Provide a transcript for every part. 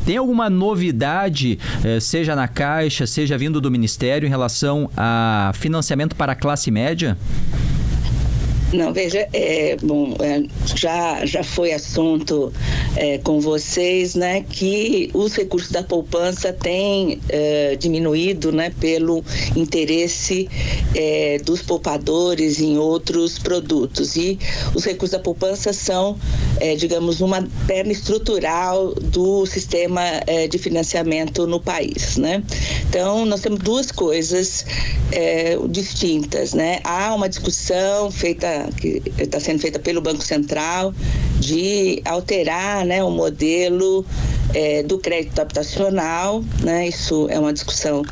Tem alguma novidade, seja na Caixa, seja vindo do Ministério, em relação a financiamento para a classe média? Não, veja, já foi assunto com vocês, né, que os recursos da poupança têm diminuído, né, pelo interesse dos poupadores em outros produtos. E os recursos da poupança são, digamos, uma perna estrutural do sistema de financiamento no país, né? Então, nós temos duas coisas distintas, né? Há uma discussão que está sendo feita pelo Banco Central de alterar, né, o modelo do crédito habitacional, né? Isso é uma discussão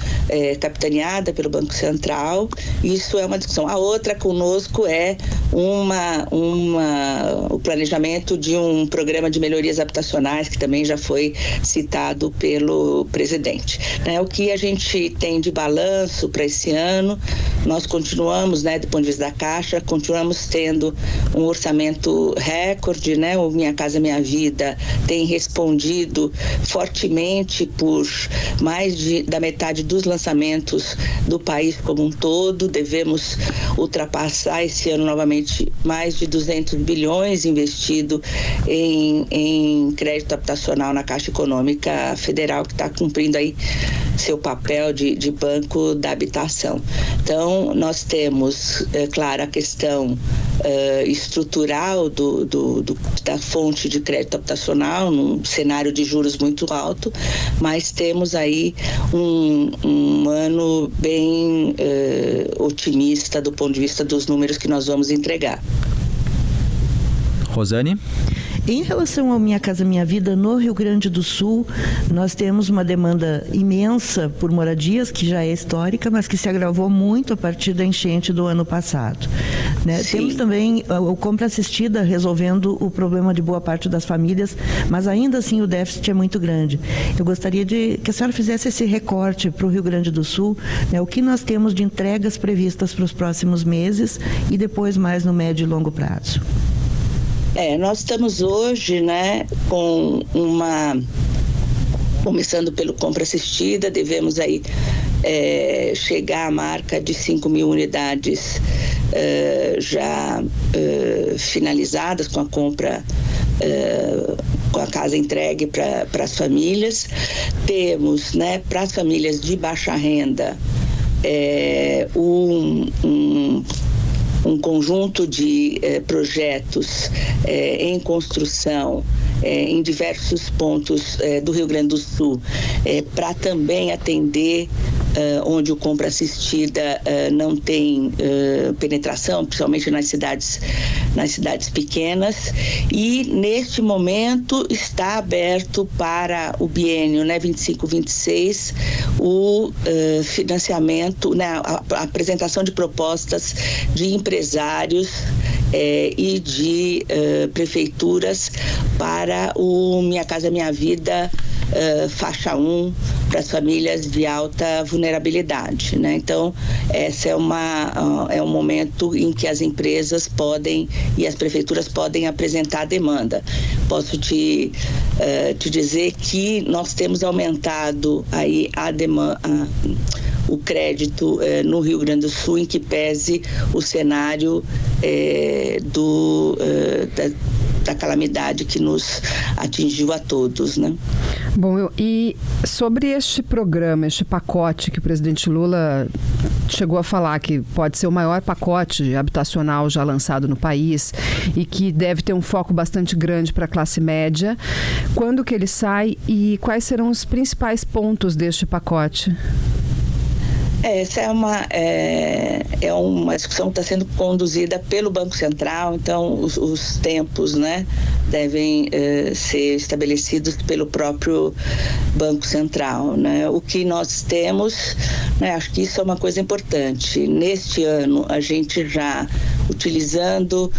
capitaneada pelo Banco Central. Isso é uma discussão. A outra conosco é o planejamento de um programa de melhorias habitacionais, que também já foi citado pelo presidente, né? O que a gente tem de balanço para esse ano, nós continuamos, né, do ponto de vista da Caixa, continuamos tendo um orçamento recorde, né? O Minha Casa Minha Vida tem respondido fortemente por mais da metade dos lançamentos do país como um todo. Devemos ultrapassar esse ano novamente mais de 200 bilhões investido em crédito habitacional na Caixa Econômica Federal, que está cumprindo aí seu papel de banco da habitação. Então, nós temos, claro, a questão estrutural da fonte de crédito habitacional num cenário de juros muito alto, mas temos aí um ano bem otimista do ponto de vista dos números que nós vamos entregar. Rosane? Em relação ao Minha Casa Minha Vida, no Rio Grande do Sul, nós temos uma demanda imensa por moradias, que já é histórica, mas que se agravou muito a partir da enchente do ano passado, né? Temos também o compra assistida resolvendo o problema de boa parte das famílias, mas ainda assim o déficit é muito grande. Eu gostaria que a senhora fizesse esse recorte para o Rio Grande do Sul, né? O que nós temos de entregas previstas para os próximos meses e depois mais no médio e longo prazo. Nós estamos hoje, né, começando pelo compra assistida, devemos aí chegar à marca de 5 mil unidades já finalizadas com a compra, com a casa entregue para as famílias. Temos, né, para as famílias de baixa renda, um conjunto de projetos em construção em diversos pontos do Rio Grande do Sul, para também atender onde o compra assistida não tem penetração, principalmente nas cidades pequenas. E neste momento está aberto para o biênio, né, 25-26, o financiamento, né, a apresentação de propostas de empresários e de prefeituras para o Minha Casa Minha Vida faixa 1 para as famílias de alta vulnerabilidade, né? Então, essa é um momento em que as empresas podem e as prefeituras podem apresentar a demanda. Posso te dizer que nós temos aumentado aí a demanda, o crédito no Rio Grande do Sul, em que pese o cenário da calamidade que nos atingiu a todos, né? Bom, e sobre este programa, este pacote que o presidente Lula chegou a falar que pode ser o maior pacote habitacional já lançado no país e que deve ter um foco bastante grande para a classe média, quando que ele sai e quais serão os principais pontos deste pacote? Essa é uma discussão que está sendo conduzida pelo Banco Central, então os tempos, né, devem ser estabelecidos pelo próprio Banco Central, né? O que nós temos, né, acho que isso é uma coisa importante. Neste ano, a gente já, utilizando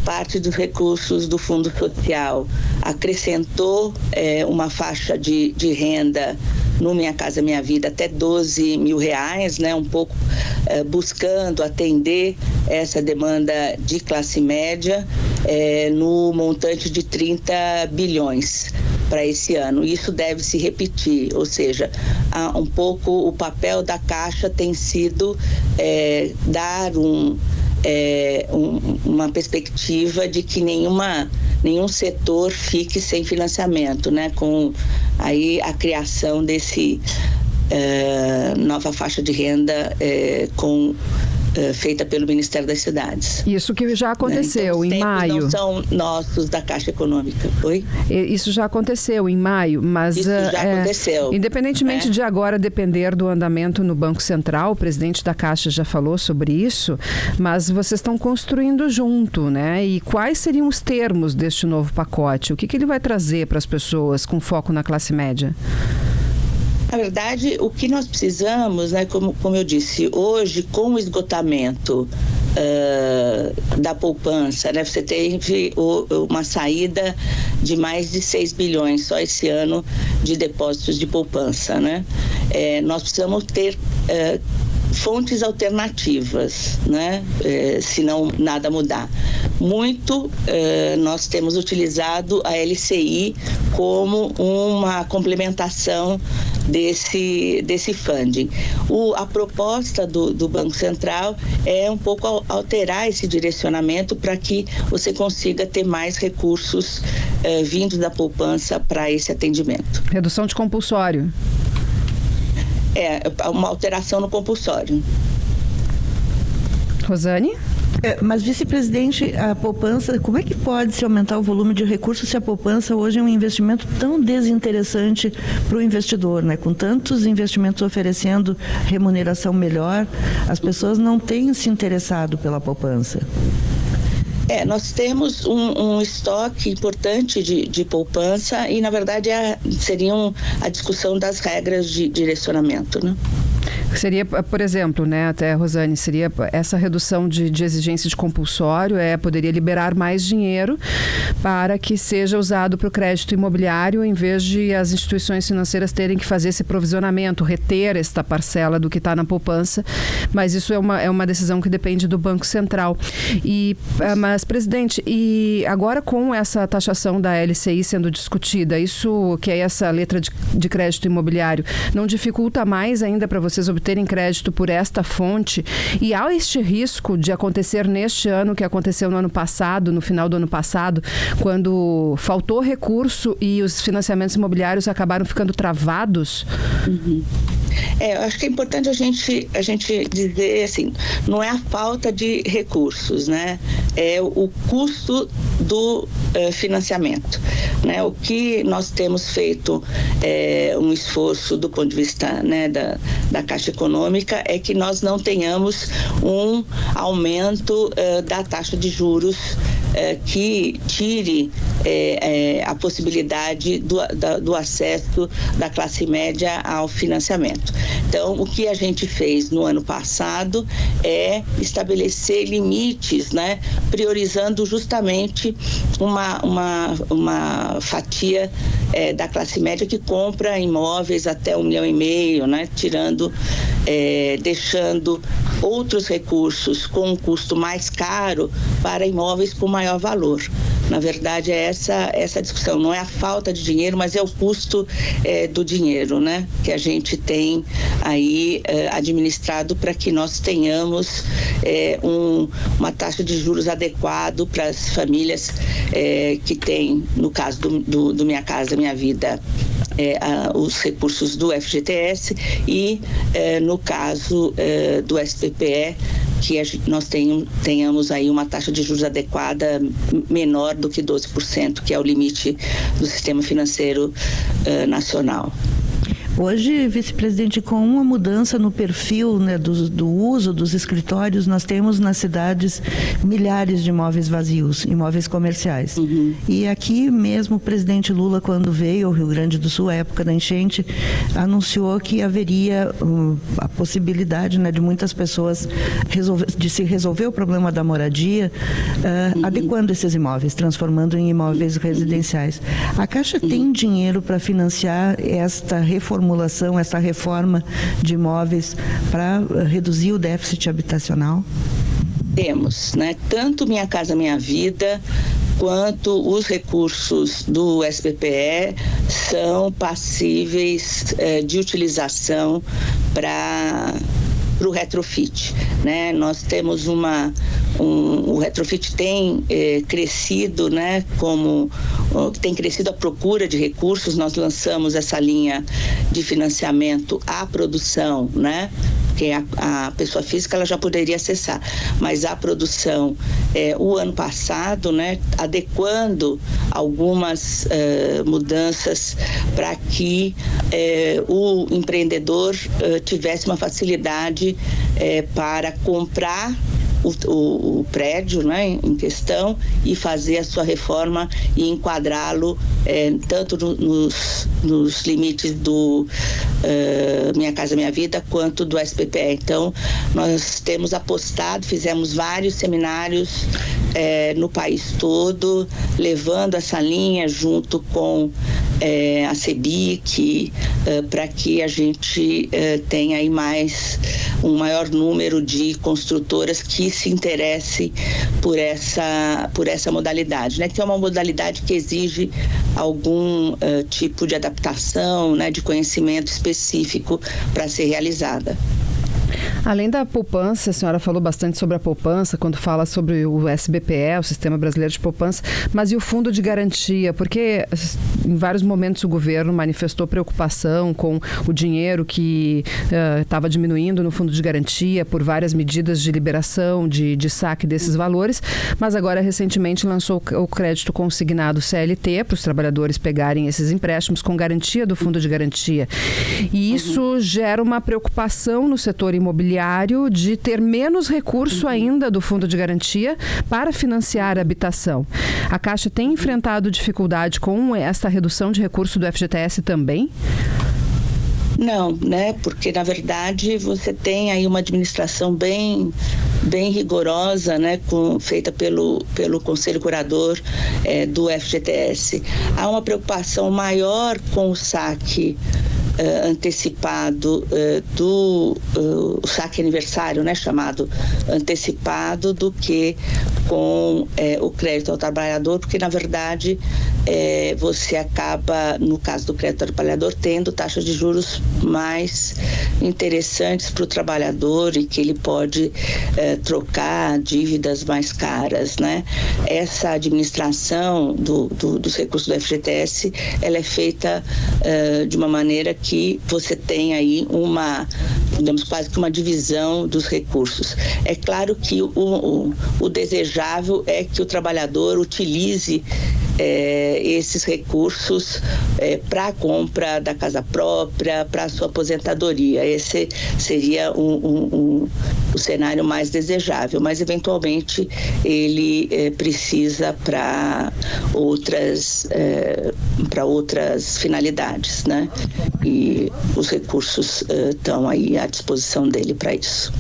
parte dos recursos do Fundo Social, acrescentou uma faixa de renda no Minha Casa Minha Vida até R$12 mil, né, um pouco buscando atender essa demanda de classe média no montante de 30 bilhões. para esse ano. Isso deve se repetir, ou seja, um pouco o papel da Caixa tem sido dar uma perspectiva de que nenhum setor fique sem financiamento, né? Com aí a criação desse nova faixa de renda feita pelo Ministério das Cidades. Isso que já aconteceu em maio. Não são nossos da Caixa Econômica. Oi? Isso já aconteceu em maio, mas isso já aconteceu. Independentemente de agora depender do andamento no Banco Central, o presidente da Caixa já falou sobre isso, mas vocês estão construindo junto, né? E quais seriam os termos deste novo pacote? O que ele vai trazer para as pessoas com foco na classe média? Na verdade, o que nós precisamos, né, como eu disse, hoje, com o esgotamento da poupança, né, você teve uma saída de mais de 6 bilhões só esse ano de depósitos de poupança, né? Nós precisamos ter fontes alternativas, né? Se não nada mudar. Nós temos utilizado a LCI como uma complementação desse funding. A proposta do Banco Central é um pouco alterar esse direcionamento para que você consiga ter mais recursos vindos da poupança para esse atendimento. Redução de compulsório. Uma alteração no compulsório. Rosane? Mas, vice-presidente, a poupança, como é que pode se aumentar o volume de recursos se a poupança hoje é um investimento tão desinteressante para o investidor, né? Com tantos investimentos oferecendo remuneração melhor, as pessoas não têm se interessado pela poupança. Nós temos um estoque importante de poupança e, na verdade, seria a discussão das regras de direcionamento, né? Seria, por exemplo, né, até, Rosane, seria essa redução de exigência de compulsório, poderia liberar mais dinheiro para que seja usado para o crédito imobiliário, em vez de as instituições financeiras terem que fazer esse provisionamento, reter esta parcela do que está na poupança, mas isso é uma decisão que depende do Banco Central. Mas, presidente, e agora com essa taxação da LCI sendo discutida, isso que é essa letra de crédito imobiliário, não dificulta mais ainda para vocês obterem crédito por esta fonte? E há este risco de acontecer neste ano, que aconteceu no ano passado, no final do ano passado, quando faltou recurso e os financiamentos imobiliários acabaram ficando travados? Uhum. Eu acho que é importante a gente dizer assim, não é a falta de recursos, né? É o custo do financiamento, né? O que nós temos feito um esforço do ponto de vista, né, da Caixa Econômica é que nós não tenhamos um aumento da taxa de juros que tire a possibilidade do acesso da classe média ao financiamento. Então, o que a gente fez no ano passado é estabelecer limites, né, priorizando justamente uma fatia da classe média que compra imóveis até 1,5 milhão, né, deixando outros recursos com um custo mais caro para imóveis com maior valor. Na verdade, é essa discussão. Não é a falta de dinheiro, mas é o custo do dinheiro, né, que a gente tem aí administrado para que nós tenhamos uma taxa de juros adequado para as famílias que têm, no caso do Minha Casa Minha Vida, os recursos do FGTS e, no caso do SPPE, que nós tenhamos aí uma taxa de juros adequada menor do que 12%, que é o limite do sistema financeiro nacional. Hoje, vice-presidente, com uma mudança no perfil, né, do uso dos escritórios, nós temos nas cidades milhares de imóveis vazios, imóveis comerciais. Uhum. E aqui mesmo o presidente Lula, quando veio ao Rio Grande do Sul, à época da enchente, anunciou que haveria a possibilidade, né, de muitas pessoas de se resolver o problema da moradia, adequando esses imóveis, transformando em imóveis residenciais. A Caixa tem dinheiro para financiar esta reformulação, essa reforma de imóveis para reduzir o déficit habitacional? Temos, né? Tanto Minha Casa Minha Vida quanto os recursos do SBPE são passíveis de utilização para o retrofit, né? Nós temos o retrofit tem crescido, né? Tem crescido a procura de recursos. Nós lançamos essa linha de financiamento à produção, né? Que a pessoa física ela já poderia acessar, mas a produção o ano passado, né, adequando algumas mudanças para que o empreendedor tivesse uma facilidade para comprar o prédio, né, em questão e fazer a sua reforma e enquadrá-lo tanto nos limites do Minha Casa Minha Vida quanto do SBPE. Então, nós temos apostado, fizemos vários seminários no país todo, levando essa linha junto com a CEBIC, para que a gente tenha aí um maior número de construtoras que se interessem por essa modalidade, né? Que é uma modalidade que exige algum tipo de adaptação, né, de conhecimento específico para ser realizada. Além da poupança, a senhora falou bastante sobre a poupança quando fala sobre o SBPE, o Sistema Brasileiro de Poupança, mas e o Fundo de Garantia? Porque em vários momentos o governo manifestou preocupação com o dinheiro que estava diminuindo no Fundo de Garantia por várias medidas de liberação, de saque desses valores, mas agora recentemente lançou o crédito consignado CLT para os trabalhadores pegarem esses empréstimos com garantia do Fundo de Garantia. E isso gera uma preocupação no setor imobiliário de ter menos recurso ainda do Fundo de Garantia para financiar a habitação. A Caixa tem enfrentado dificuldade com esta redução de recurso do FGTS também? Não, né? Porque na verdade você tem aí uma administração bem rigorosa, né? Feita pelo Conselho Curador do FGTS. Há uma preocupação maior com o saque antecipado do saque aniversário, né, chamado antecipado, do que com o crédito ao trabalhador, porque na verdade você acaba, no caso do crédito ao trabalhador, tendo taxas de juros mais interessantes para o trabalhador e que ele pode trocar dívidas mais caras, né? Essa administração dos recursos do FGTS, ela é feita de uma maneira que você tem aí digamos, quase que uma divisão dos recursos. É claro que o desejável é que o trabalhador utilize esses recursos para a compra da casa própria, para a sua aposentadoria. Esse seria o cenário mais desejável, mas eventualmente ele precisa para outras finalidades, né? E os recursos estão aí à disposição dele para isso.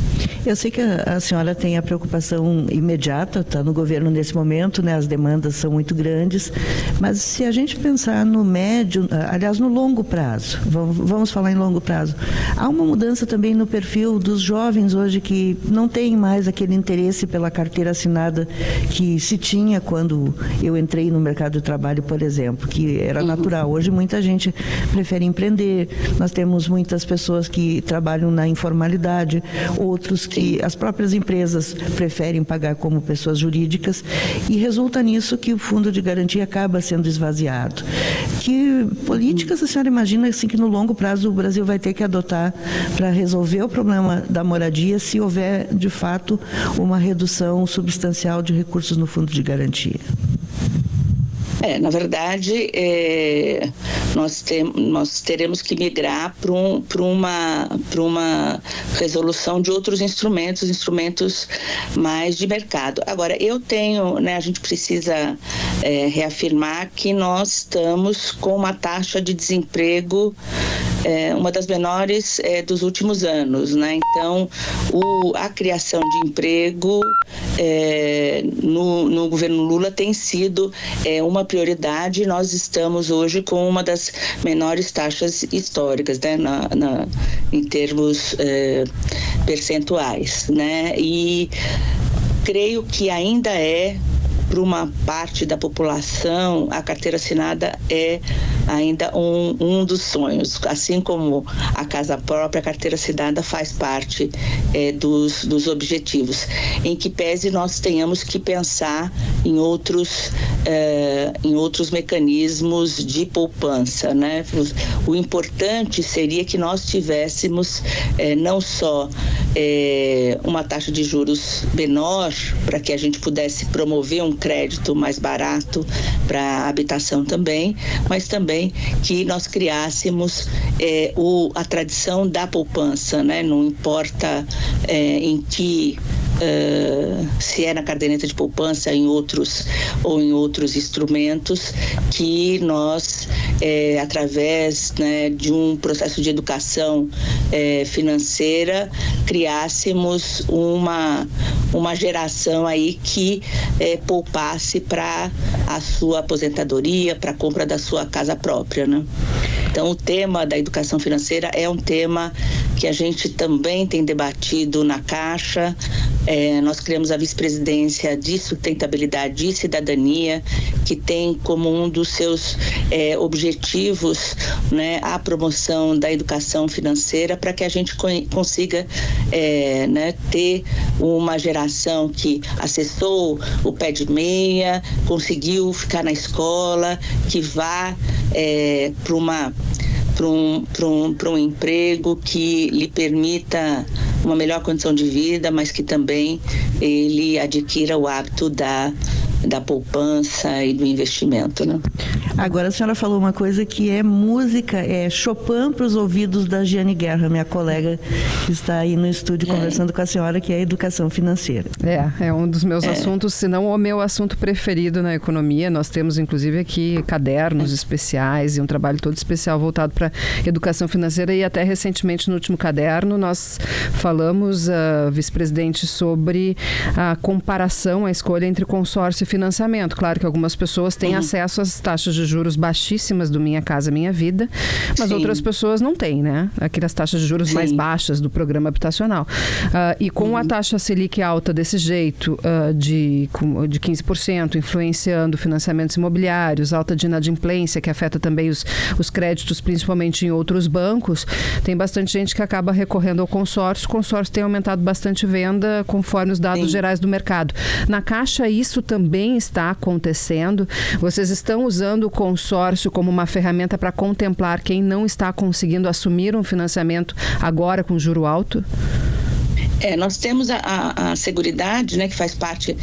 Eu sei que a senhora tem a preocupação imediata, está no governo nesse momento, né? As demandas são muito grandes, mas se a gente pensar no médio, aliás, no longo prazo, vamos falar em longo prazo, há uma mudança também no perfil dos jovens hoje que não tem mais aquele interesse pela carteira assinada que se tinha quando eu entrei no mercado de trabalho, por exemplo, que era natural. Hoje muita gente prefere empreender, nós temos muitas pessoas que trabalham na informalidade, outros que as próprias empresas preferem pagar como pessoas jurídicas, e resulta nisso que o Fundo de Garantia acaba sendo esvaziado. Que políticas a senhora imagina assim, que no longo prazo o Brasil vai ter que adotar para resolver o problema da moradia, se houver de fato uma redução substancial de recursos no Fundo de Garantia? Na verdade, nós teremos que migrar para uma resolução de outros instrumentos mais de mercado. Agora, a gente precisa reafirmar que nós estamos com uma taxa de desemprego uma das menores dos últimos anos, né? Então, a criação de emprego no governo Lula tem sido uma prioridade. Nós estamos hoje com uma das menores taxas históricas, né? Em termos percentuais, né? E creio que ainda é para uma parte da população, a carteira assinada é ainda um dos sonhos. Assim como a casa própria, a carteira assinada faz parte dos objetivos, em que pese nós tenhamos que pensar em outros mecanismos de poupança, né? O importante seria que nós tivéssemos não só uma taxa de juros menor, para que a gente pudesse promover um crédito mais barato para a habitação também, mas também que nós criássemos a tradição da poupança, né? Não importa em que se é na caderneta de poupança em outros instrumentos, que nós através, né, de um processo de educação financeira criássemos uma geração aí que poupasse para a sua aposentadoria, para a compra da sua casa própria, né? Então, o tema da educação financeira é um tema que a gente também tem debatido na Caixa. Nós criamos a vice-presidência de sustentabilidade e cidadania, que tem como um dos seus objetivos, né, a promoção da educação financeira, para que a gente consiga né, ter uma geração que acessou o pé de meia, conseguiu ficar na escola, que vá para um emprego que lhe permita uma melhor condição de vida, mas que também ele adquira o hábito da poupança e do investimento, né? Agora a senhora falou uma coisa que é música, é Chopin para os ouvidos da Giane Guerra, minha colega que está aí no estúdio conversando com a senhora, que é a educação financeira. É um dos meus assuntos, se não o meu assunto preferido na economia. Nós temos inclusive aqui cadernos especiais e um trabalho todo especial voltado para educação financeira, e até recentemente no último caderno nós falamos, vice-presidente, sobre a comparação, a escolha entre consórcio e financiamento. Claro que algumas pessoas têm acesso às taxas de juros baixíssimas do Minha Casa Minha Vida, mas outras pessoas não têm, né? Aquelas taxas de juros mais baixas do programa habitacional. E com a taxa Selic alta desse jeito, de 15%, influenciando financiamentos imobiliários, alta de inadimplência, que afeta também os créditos, principalmente em outros bancos, tem bastante gente que acaba recorrendo ao consórcio. O consórcio tem aumentado bastante venda, conforme os dados gerais do mercado. Na Caixa, isso também está acontecendo? Vocês estão usando o consórcio como uma ferramenta para contemplar quem não está conseguindo assumir um financiamento agora com juro alto? Nós temos a Seguridade, né, que faz parte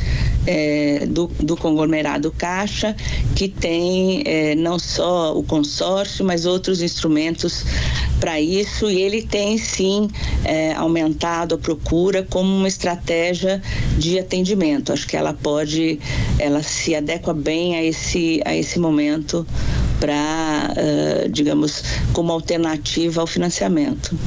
do conglomerado Caixa, que tem não só o consórcio, mas outros instrumentos para isso, e ele tem sim aumentado a procura como uma estratégia de atendimento. Acho que ela se adequa bem a esse momento para, digamos, como alternativa ao financiamento.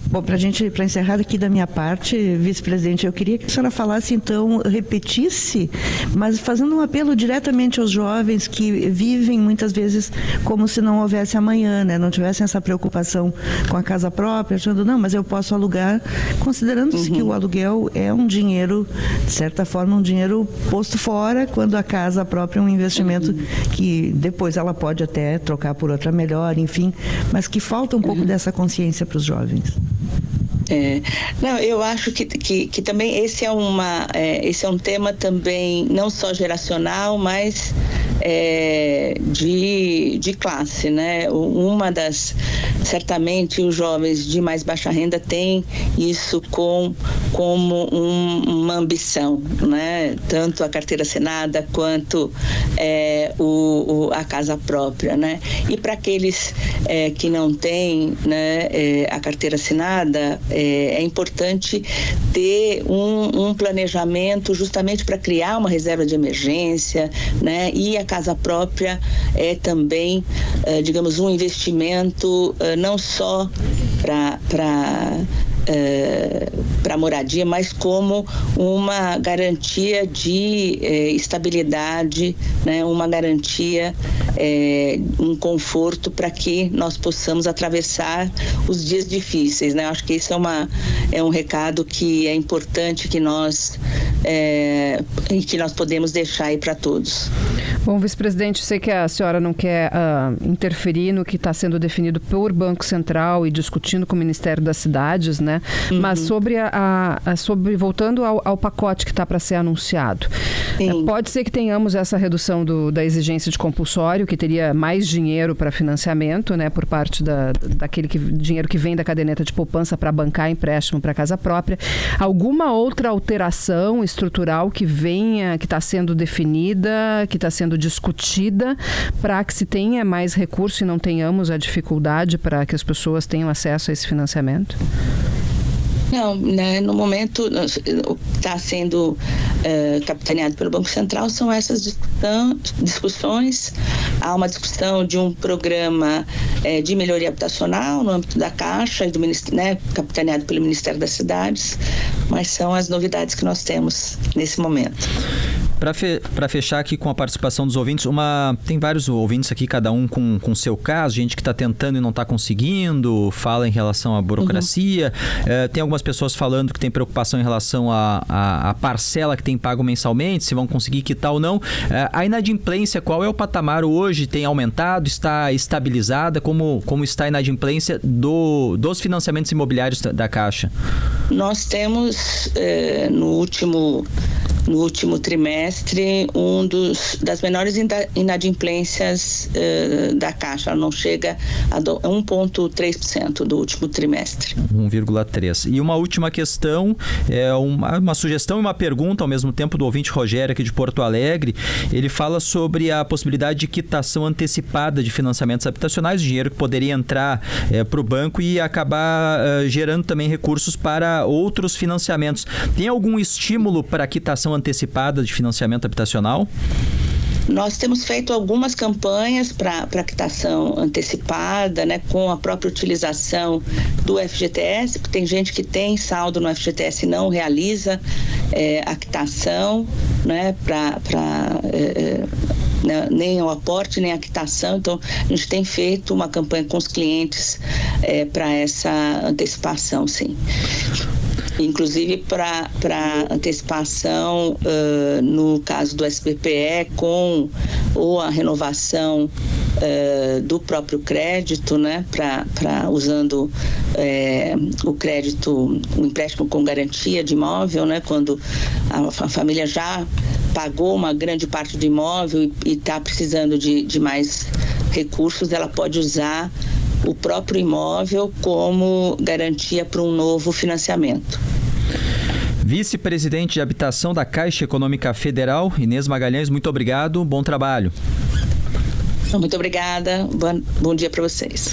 Bom, para encerrar aqui da minha parte, vice-presidente, eu queria que a senhora falasse, então, repetisse, mas fazendo um apelo diretamente aos jovens que vivem muitas vezes como se não houvesse amanhã, né? Não tivessem essa preocupação com a casa própria, achando, não, mas eu posso alugar, considerando-se que o aluguel é um dinheiro, de certa forma, um dinheiro posto fora, quando a casa própria é um investimento que depois ela pode até trocar por outra melhor, enfim, mas que falta um pouco dessa consciência para os jovens. Não, eu acho que também esse é um tema também não só geracional, mas de classe, né? Certamente os jovens de mais baixa renda têm isso como uma ambição, né? Tanto a carteira assinada quanto a casa própria, né? E para aqueles que não têm, né, a carteira assinada, é importante ter um planejamento justamente para criar uma reserva de emergência, né? E a casa própria é também, digamos, um investimento não só para moradia, mas como uma garantia de estabilidade, né? Uma garantia, um conforto para que nós possamos atravessar os dias difíceis, né? Acho que isso é um recado que é importante que nós e que nós podemos deixar aí para todos. Bom, vice-presidente, sei que a senhora não quer interferir no que está sendo definido por Banco Central e discutindo com o Ministério das Cidades, né? Mas sobre voltando ao pacote que está para ser anunciado, pode ser que tenhamos essa redução da exigência de compulsório, que teria mais dinheiro para financiamento, né? Por parte daquele dinheiro que vem da caderneta de poupança para bancar empréstimo para casa própria. Alguma outra alteração estrutural que está sendo definida, que está sendo discutida para que se tenha mais recurso e não tenhamos a dificuldade para que as pessoas tenham acesso a esse financiamento? Não, né, no momento está sendo capitaneado pelo Banco Central, são essas discussões. Há uma discussão de um programa de melhoria habitacional no âmbito da Caixa, né, capitaneado pelo Ministério das Cidades, mas são as novidades que nós temos nesse momento. Para fechar aqui com a participação dos ouvintes, tem vários ouvintes aqui, cada um com o seu caso, gente que está tentando e não está conseguindo, fala em relação à burocracia, tem algumas pessoas falando que tem preocupação em relação à parcela que tem pago mensalmente, se vão conseguir quitar ou não. A inadimplência, qual é o patamar hoje? Tem aumentado? Está estabilizada? Como está a inadimplência dos financiamentos imobiliários da Caixa? Nós temos, no último trimestre, das menores inadimplências da Caixa. Ela não chega a 1,3% do último trimestre. 1,3%. E uma última questão, uma sugestão e uma pergunta ao mesmo tempo do ouvinte Rogério aqui de Porto Alegre. Ele fala sobre a possibilidade de quitação antecipada de financiamentos habitacionais, dinheiro que poderia entrar para o banco e acabar gerando também recursos para outros financiamentos. Tem algum estímulo para a quitação antecipada de financiamento habitacional? Nós temos feito algumas campanhas para quitação antecipada, né, com a própria utilização do FGTS, porque tem gente que tem saldo no FGTS e não realiza a quitação, né, nem o aporte, nem a quitação. Então, a gente tem feito uma campanha com os clientes para essa antecipação, sim. Inclusive para antecipação, no caso do SBPE, ou a renovação do próprio crédito, né, usando o crédito, o empréstimo com garantia de imóvel, né, quando a família já pagou uma grande parte do imóvel e está precisando de mais recursos, ela pode usar o próprio imóvel como garantia para um novo financiamento. Vice-presidente de Habitação da Caixa Econômica Federal, Inês Magalhães, muito obrigado, bom trabalho. Muito obrigada, bom dia para vocês.